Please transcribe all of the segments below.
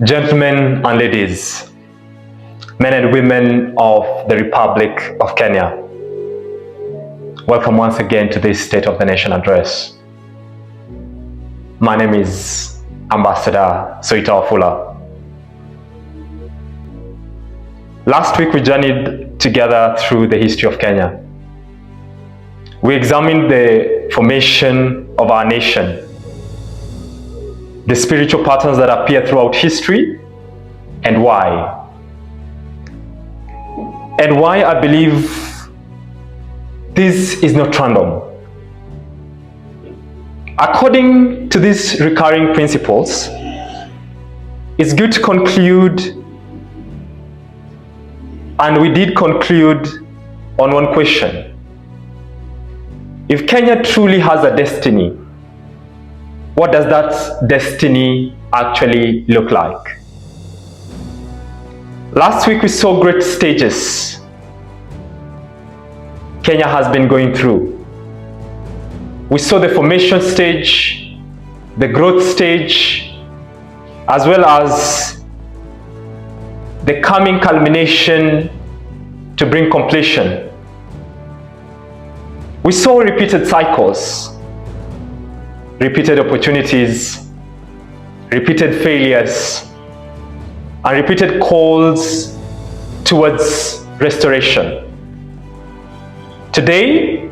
Gentlemen and ladies, men and women of the Republic of Kenya, welcome once again to this State of the Nation address. My name is Ambassador SOITA WAFULA. Last week we journeyed together through the history of Kenya. We examined the formation of our nation, the spiritual patterns that appear throughout history, and why. And why I believe this is not random. According to these recurring principles, it's good to conclude, and we did conclude on one question. If Kenya truly has a destiny, what does that destiny actually look like? Last week we saw great stages Kenya has been going through. We saw the formation stage, the growth stage, as well as the coming culmination to bring completion. We saw repeated cycles, repeated opportunities, repeated failures, and repeated calls towards restoration. Today,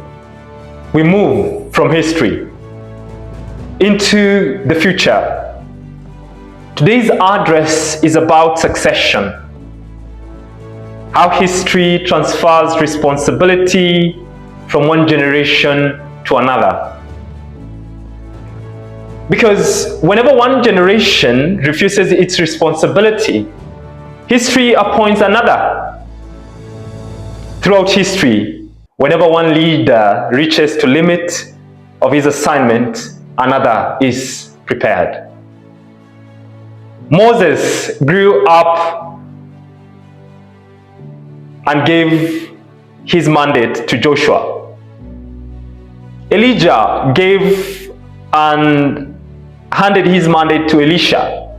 we move from history into the future. Today's address is about succession, how history transfers responsibility from one generation to another. Because whenever one generation refuses its responsibility, history appoints another. Throughout history, whenever one leader reaches to limit of his assignment, another is prepared. Moses grew up and gave his mandate to Joshua. Elijah gave and handed his mandate to Elisha.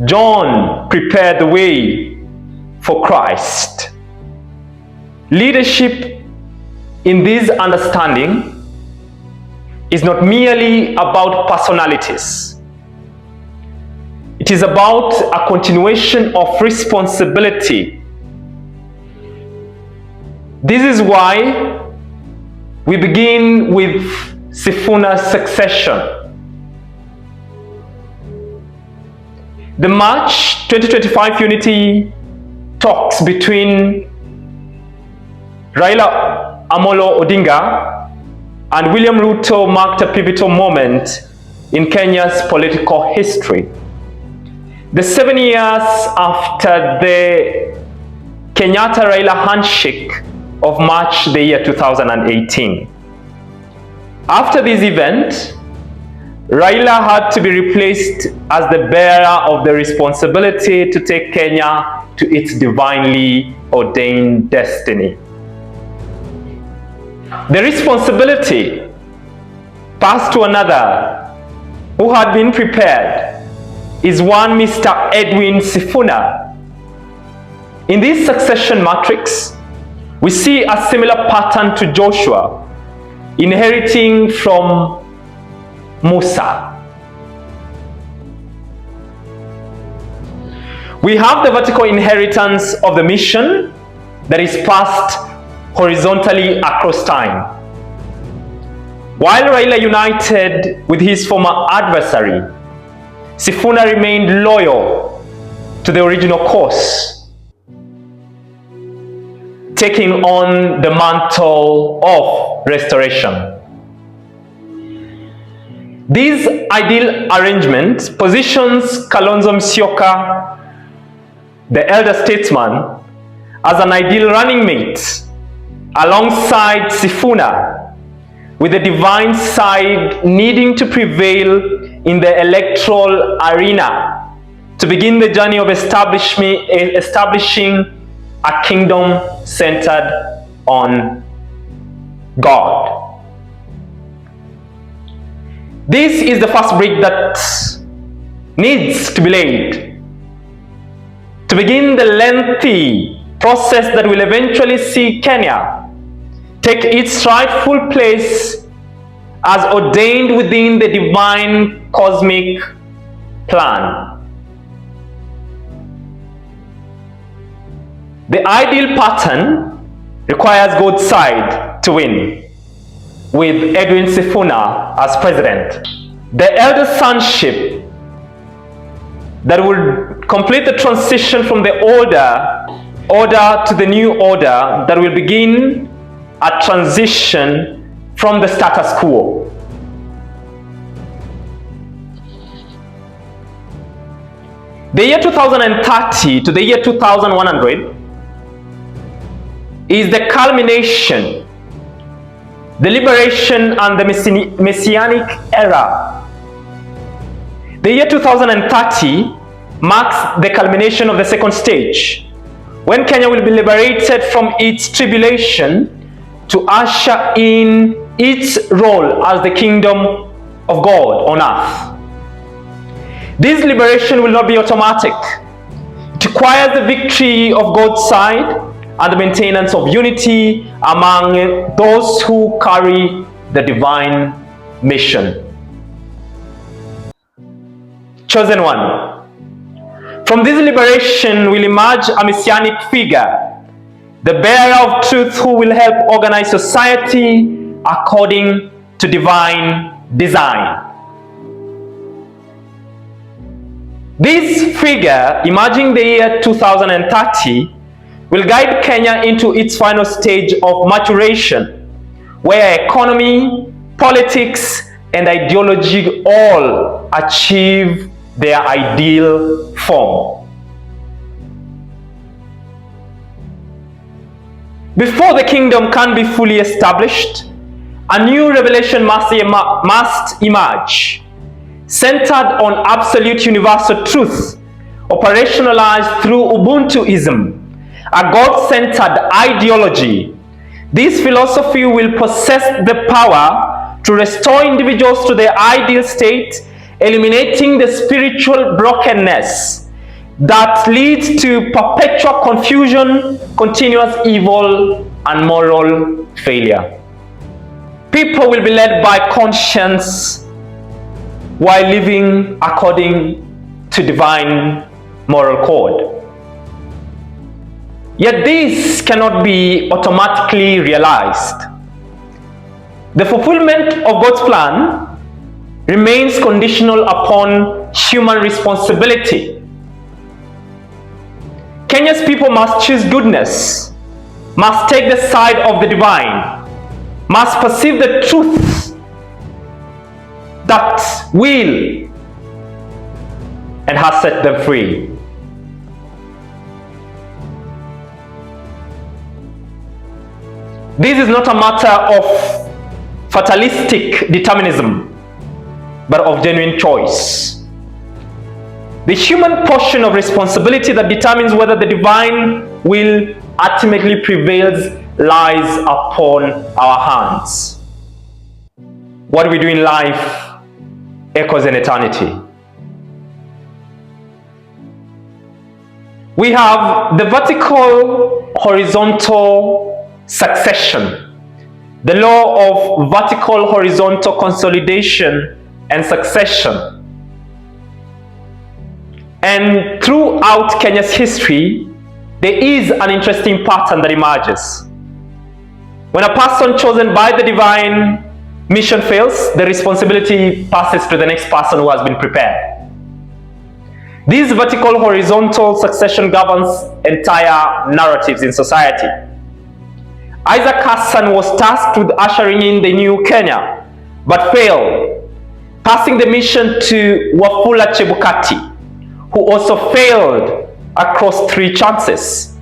John prepared the way for Christ. Leadership in this understanding is not merely about personalities. It is about a continuation of responsibility. This is why we begin with SIFUNA'S succession. The March 2025 unity talks between Raila Amolo Odinga and William Ruto marked a pivotal moment in Kenya's political history. The 7 years after the Kenyatta-Raila handshake of March the year 2018. After this event, Raila had to be replaced as the bearer of the responsibility to take Kenya to its divinely ordained destiny. The responsibility passed to another who had been prepared is one Mr. Edwin Sifuna. In this succession matrix, we see a similar pattern to Joshua, inheriting from Musa. We have the vertical inheritance of the mission that is passed horizontally across time. While Raila united with his former adversary, Sifuna remained loyal to the original course, taking on the mantle of restoration. This ideal arrangement positions Kalonzo Musyoka, the elder statesman, as an ideal running mate alongside Sifuna, with the divine side needing to prevail in the electoral arena to begin the journey of establishing a kingdom centered on God. This is the first brick that needs to be laid to begin the lengthy process that will eventually see Kenya take its rightful place as ordained within the divine cosmic plan. The ideal pattern requires God's side to win, with Edwin Sifuna as president. The elder sonship that will complete the transition from the order to the new order that will begin a transition from the status quo. The year 2030 to the year 2100 is the culmination, the liberation and the messianic era. The year 2030 marks the culmination of the second stage, when Kenya will be liberated from its tribulation to usher in its role as the kingdom of God on earth. This liberation will not be automatic. It requires the victory of God's side and the maintenance of unity among those who carry the divine mission. Chosen one. From this liberation will emerge a messianic figure, the bearer of truth who will help organize society according to divine design. This figure, emerging the year 2030, will guide Kenya into its final stage of maturation, where economy, politics, and ideology all achieve their ideal form. Before the kingdom can be fully established, a new revelation must emerge, centered on absolute universal truth, operationalized through Ubuntuism, a God-centered ideology. This philosophy will possess the power to restore individuals to their ideal state, eliminating the spiritual brokenness that leads to perpetual confusion, continuous evil, and moral failure. People will be led by conscience while living according to divine moral code. Yet this cannot be automatically realized. The fulfillment of God's plan remains conditional upon human responsibility. Kenya's people must choose goodness, must take the side of the divine, must perceive the truth that will and has set them free. This is not a matter of fatalistic determinism, but of genuine choice. The human portion of responsibility that determines whether the divine will ultimately prevails lies upon our hands. What we do in life echoes in eternity. We have the vertical horizontal succession, the law of vertical horizontal consolidation and succession. And throughout Kenya's history, there is an interesting pattern that emerges. When a person chosen by the divine mission fails, the responsibility passes to the next person who has been prepared. This vertical horizontal succession governs entire narratives in society. Isaac Hassan was tasked with ushering in the new Kenya, but failed, passing the mission to Wafula Chebukati, who also failed across 3 chances.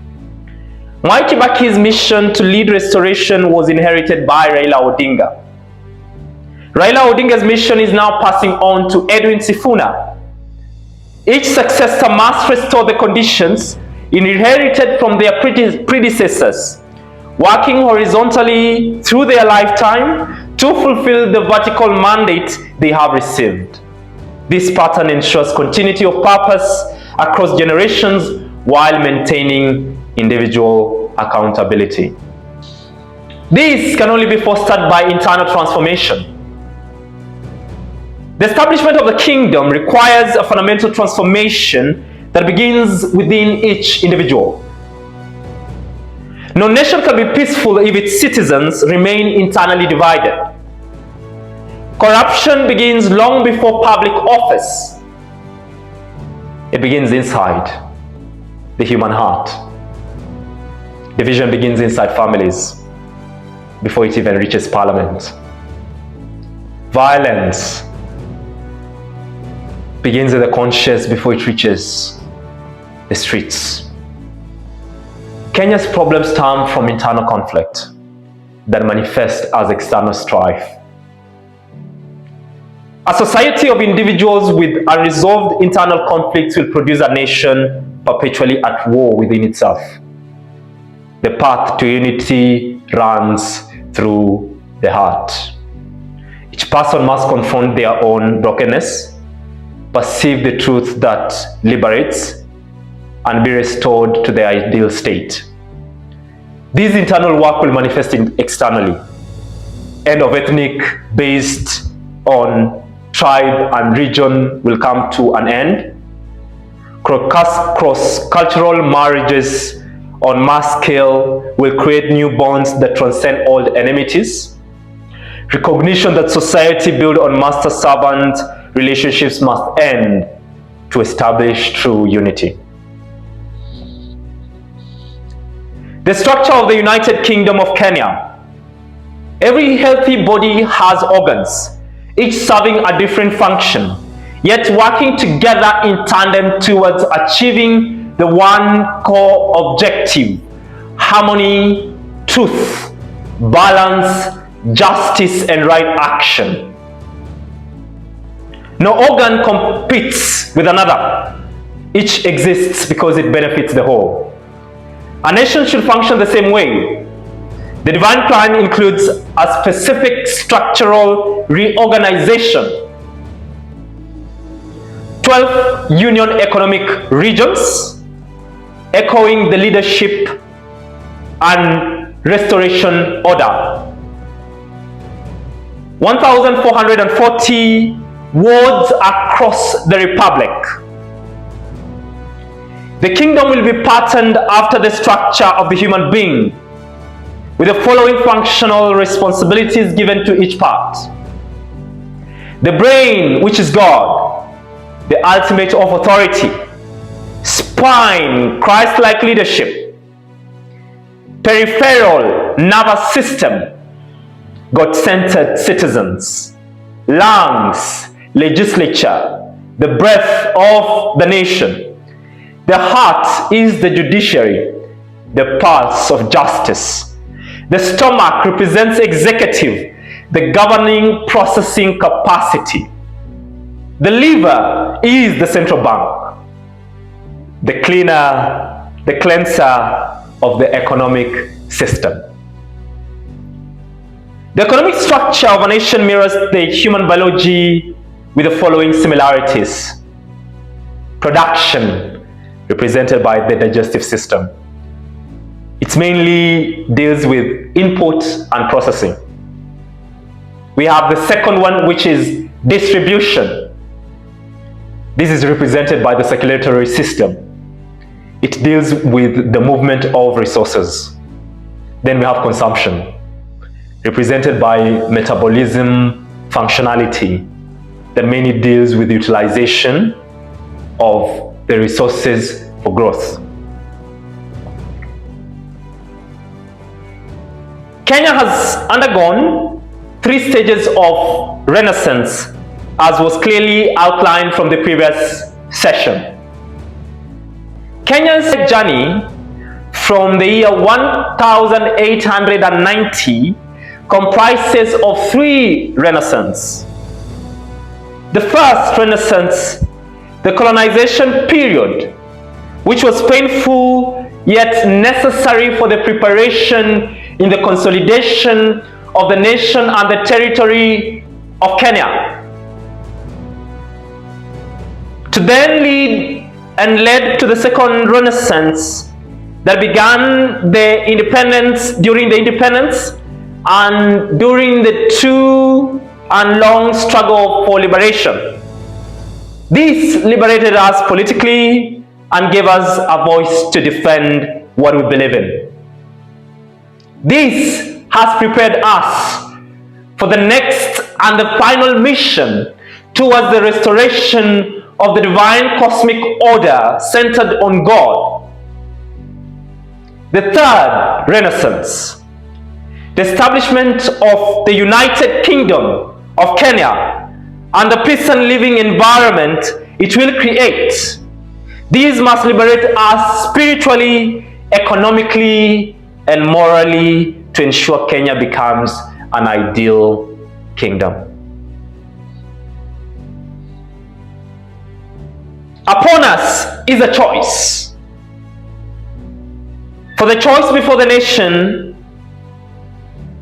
Mwai Kibaki's mission to lead restoration was inherited by Raila Odinga. Raila Odinga's mission is now passing on to Edwin Sifuna. Each successor must restore the conditions inherited from their predecessors, working horizontally through their lifetime to fulfill the vertical mandate they have received. This pattern ensures continuity of purpose across generations while maintaining individual accountability. This can only be fostered by internal transformation. The establishment of the kingdom requires a fundamental transformation that begins within each individual. No nation can be peaceful if its citizens remain internally divided. Corruption begins long before public office. It begins inside the human heart. Division begins inside families before it even reaches parliament. Violence begins in the conscience before it reaches the streets. Kenya's problems stem from internal conflict that manifests as external strife. A society of individuals with unresolved internal conflicts will produce a nation perpetually at war within itself. The path to unity runs through the heart. Each person must confront their own brokenness, perceive the truth that liberates, and be restored to their ideal state. This internal work will manifest externally. End of ethnic based on tribe and region will come to an end. Cross-cultural marriages on mass scale will create new bonds that transcend old enmities. Recognition that society built on master-servant relationships must end to establish true unity. The structure of the United Kingdom of Kenya. Every healthy body has organs, each serving a different function, yet working together in tandem towards achieving the one core objective: harmony, truth, balance, justice, and right action. No organ competes with another. Each exists because it benefits the whole. A nation should function the same way. The divine plan includes a specific structural reorganization, 12 union economic regions, echoing the leadership and restoration order, 1,440 wards across the republic. The kingdom will be patterned after the structure of the human being, with the following functional responsibilities given to each part. The brain, which is God, the ultimate of authority. Spine, Christ-like leadership. Peripheral nervous system, God-centered citizens. Lungs, legislature, the breath of the nation. The heart is the judiciary, the pulse of justice. The stomach represents executive, the governing processing capacity. The liver is the central bank, the cleaner, the cleanser of the economic system. The economic structure of a nation mirrors the human biology with the following similarities. Production, represented by the digestive system. It mainly deals with input and processing. We have the second one, which is distribution. This is represented by the circulatory system. It deals with the movement of resources. Then we have consumption, represented by metabolism functionality, that mainly deals with the utilization of the resources for growth. Kenya has undergone 3 stages of renaissance, as was clearly outlined from the previous session. Kenya's journey from the year 1890 comprises of 3 renaissances. The first renaissance, the colonization period, which was painful yet necessary for the preparation in the consolidation of the nation and the territory of Kenya. to then lead and led to the second Renaissance that began during the independence and during the true and long struggle for liberation. This liberated us politically and gave us a voice to defend what we believe in. This has prepared us for the next and the final mission towards the restoration of the divine cosmic order centered on God. The third Renaissance, the establishment of the United Kingdom of Kenya and the peace and living environment it will create. These must liberate us spiritually, economically, and morally to ensure Kenya becomes an ideal kingdom. Upon us is a choice. For the choice before the nation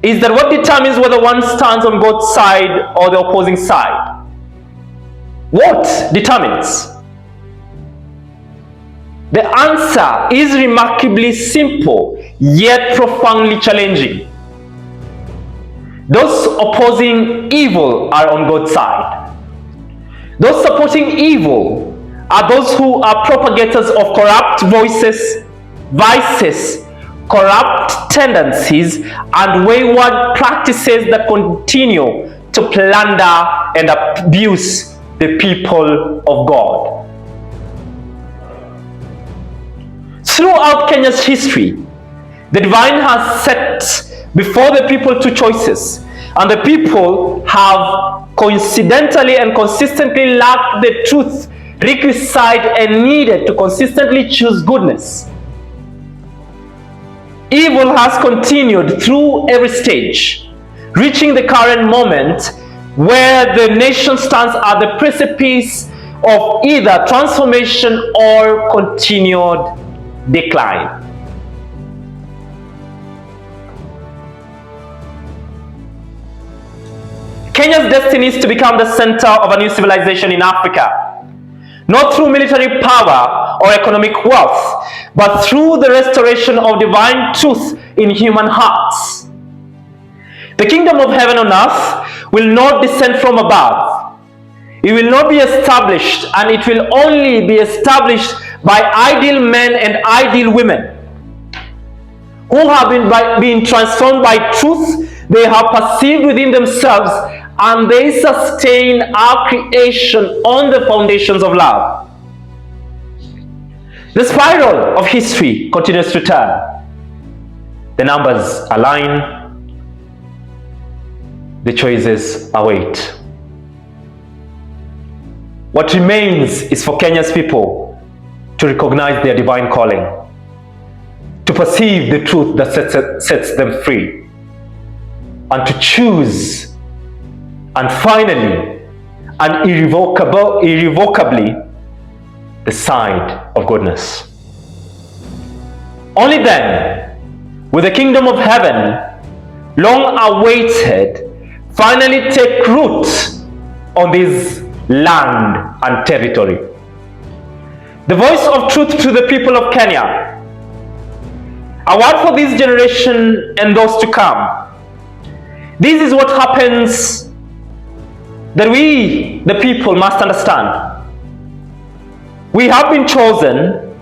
is that what determines whether one stands on God's side or the opposing side. What determines? The answer is remarkably simple, yet profoundly challenging. Those opposing evil are on God's side. Those supporting evil are those who are propagators of corrupt voices, vices, corrupt tendencies, and wayward practices that continue to plunder and abuse the people of God. Throughout Kenya's history, the divine has set before the people two choices, and the people have coincidentally and consistently lacked the truth requisite and needed to consistently choose goodness. Evil has continued through every stage, reaching the current moment where the nation stands at the precipice of either transformation or continued decline. Kenya's destiny is to become the center of a new civilization in Africa, not through military power or economic wealth, but through the restoration of divine truth in human hearts. The kingdom of heaven on earth will not descend from above. It will not be established, and it will only be established by ideal men and ideal women who have been transformed by truth they have perceived within themselves, and they sustain our creation on the foundations of love. The spiral of history continues to turn. The numbers align. The choices await. What remains is for Kenya's people to recognize their divine calling, to perceive the truth that sets them free, and to choose, and finally and irrevocably, the side of goodness. Only then will the kingdom of heaven, long awaited, finally take root on this land and territory. The voice of truth to the people of Kenya, a word for this generation and those to come. This is what happens that we, the people, must understand. We have been chosen,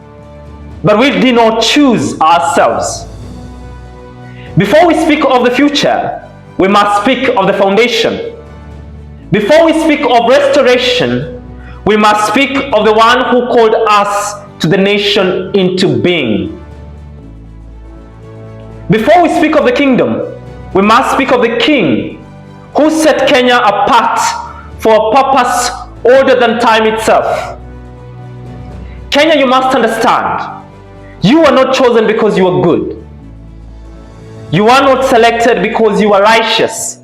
but we did not choose ourselves. Before we speak of the future, we must speak of the foundation. Before we speak of restoration, we must speak of the one who called us to the nation into being. Before we speak of the kingdom, we must speak of the king who set Kenya apart for a purpose older than time itself. Kenya, you must understand, you are not chosen because you are good. You are not selected because you are righteous.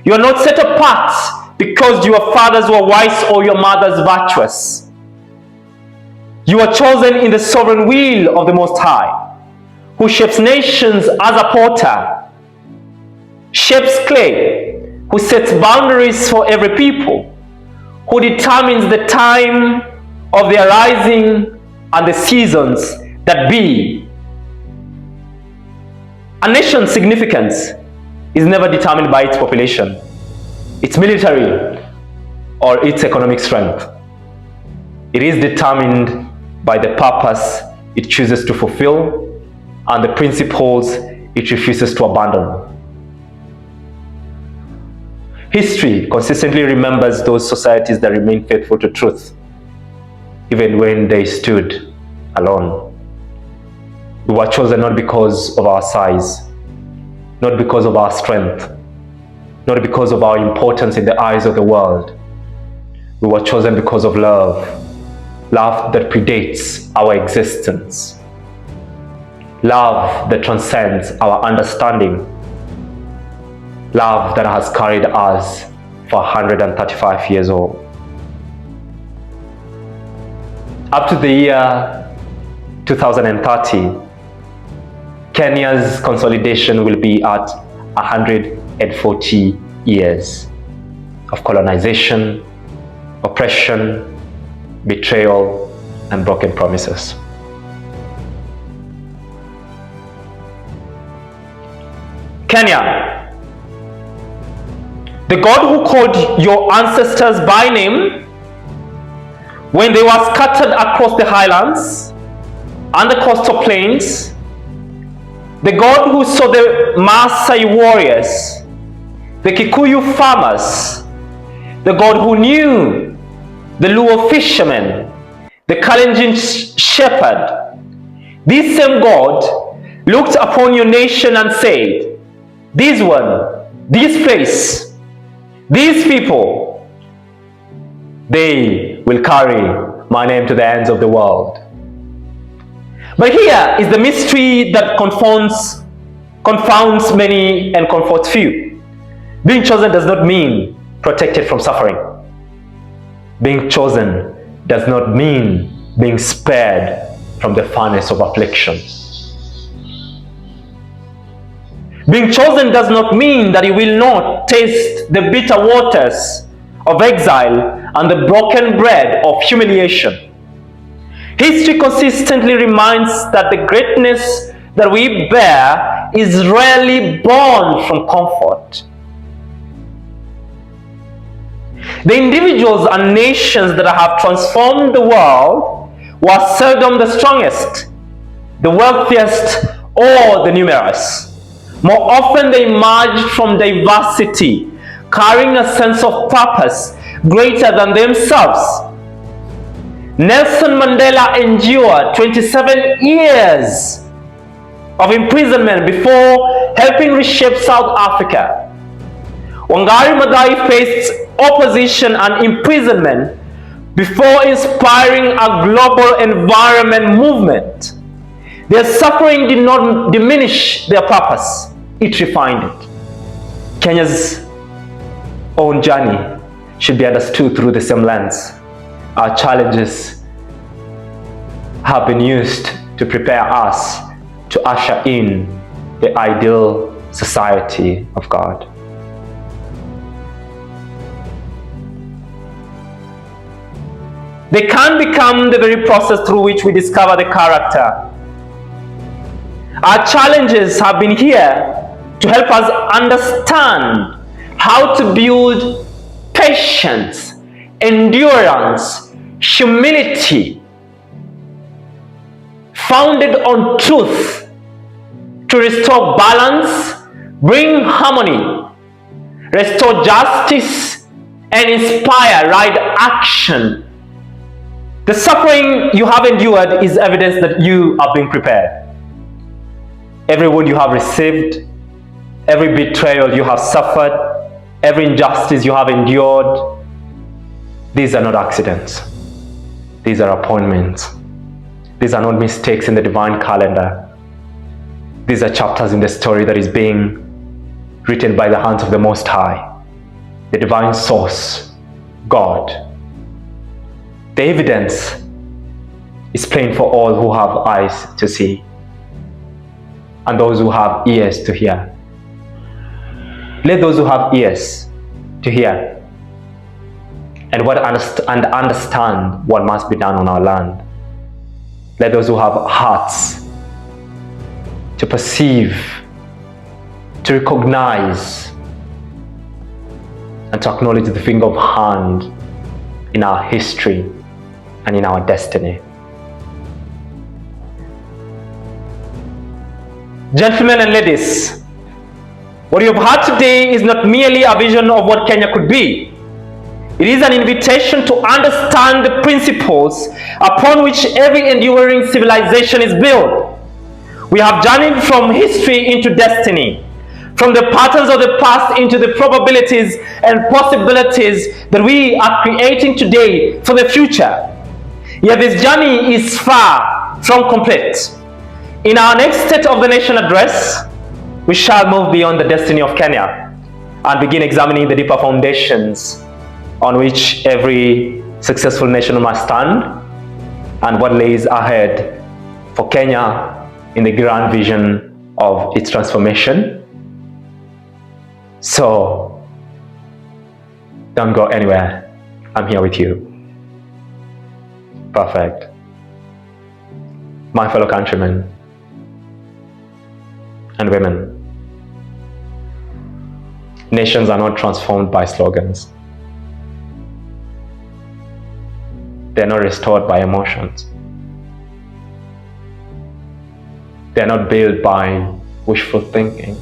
You are not set apart because your fathers were wise or your mothers virtuous. You are chosen in the sovereign will of the Most High, who shapes nations as a potter, shapes clay, who sets boundaries for every people, who determines the time of the arising and the seasons that be. A nation's significance is never determined by its population, its military, or its economic strength. It is determined by the purpose it chooses to fulfill and the principles it refuses to abandon. History consistently remembers those societies that remain faithful to truth, even when they stood alone. We were chosen not because of our size, not because of our strength, not because of our importance in the eyes of the world. We were chosen because of love, love that predates our existence, love that transcends our understanding, love that has carried us for 135 years old. Up to the year 2030, Kenya's consolidation will be at 140 years of colonization, oppression, betrayal, and broken promises. Kenya, the God who called your ancestors by name when they were scattered across the highlands and the coastal plains, the God who saw the Maasai warriors, the Kikuyu farmers, the God who knew the Luo fishermen, the Kalenjin shepherd, this same God looked upon your nation and said, this one, this place, these people, they will carry my name to the ends of the world. But here is the mystery that confounds many and comforts few. Being chosen does not mean protected from suffering. Being chosen does not mean being spared from the furnace of affliction. Being chosen does not mean that you will not taste the bitter waters of exile and the broken bread of humiliation. History consistently reminds that the greatness that we bear is rarely born from comfort. The individuals and nations that have transformed the world were seldom the strongest, the wealthiest, or the numerous. More often they emerged from diversity, carrying a sense of purpose greater than themselves. Nelson Mandela endured 27 years of imprisonment before helping reshape South Africa. Wangari Maathai faced opposition and imprisonment before inspiring a global environment movement. Their suffering did not diminish their purpose, it refined it. Kenya's own journey should be understood through the same lens. Our challenges have been used to prepare us to usher in the ideal society of God. They can become the very process through which we discover the character. Our challenges have been here to help us understand how to build patience, endurance, humility, founded on truth, to restore balance, bring harmony, restore justice, and inspire right action. The suffering you have endured is evidence that you are being prepared. Every wound you have received, every betrayal you have suffered, every injustice you have endured, these are not accidents. These are appointments. These are not mistakes in the divine calendar. These are chapters in the story that is being written by the hands of the Most High, the divine source, God. The evidence is plain for all who have eyes to see and those who have ears to hear. Let those who have ears to hear and understand what must be done on our land. Let those who have hearts to perceive, to recognize, and to acknowledge the finger of hand in our history and in our destiny. Gentlemen and ladies, what you have heard today is not merely a vision of what Kenya could be. It is an invitation to understand the principles upon which every enduring civilization is built. We have journeyed from history into destiny, from the patterns of the past into the probabilities and possibilities that we are creating today for the future. Yet this journey is far from complete. In our next State of the Nation address, we shall move beyond the destiny of Kenya and begin examining the deeper foundations on which every successful nation must stand and what lays ahead for Kenya in the grand vision of its transformation. So, don't go anywhere. I'm here with you. Perfect. My fellow countrymen and women, nations are not transformed by slogans. They are not restored by emotions. They are not built by wishful thinking.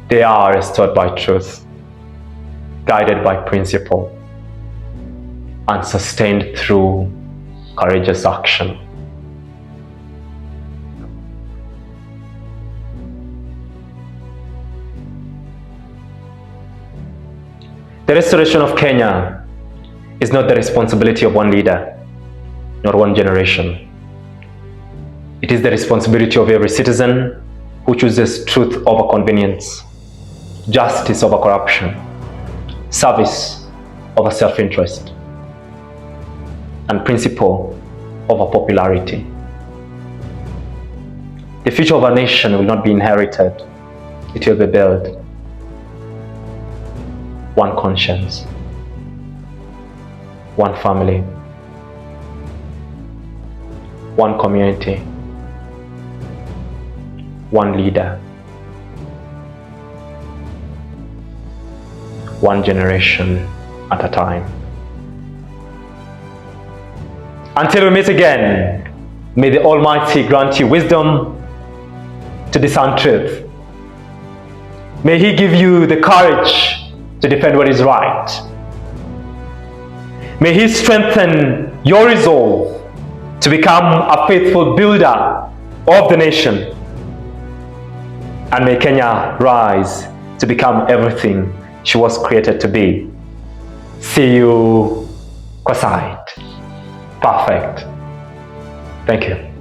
They are restored by truth, guided by principle, and sustained through courageous action. The restoration of Kenya is not the responsibility of one leader, nor one generation. It is the responsibility of every citizen who chooses truth over convenience, justice over corruption, service over self-interest, and principle over popularity. The future of our nation will not be inherited, it will be built. One conscience, one family, one community, one leader, one generation at a time. Until we meet again, may the Almighty grant you wisdom to discern truth. May He give you the courage to defend what is right. May He strengthen your resolve to become a faithful builder of the nation. And may Kenya rise to become everything she was created to be. See you kwa side. Perfect. Thank you.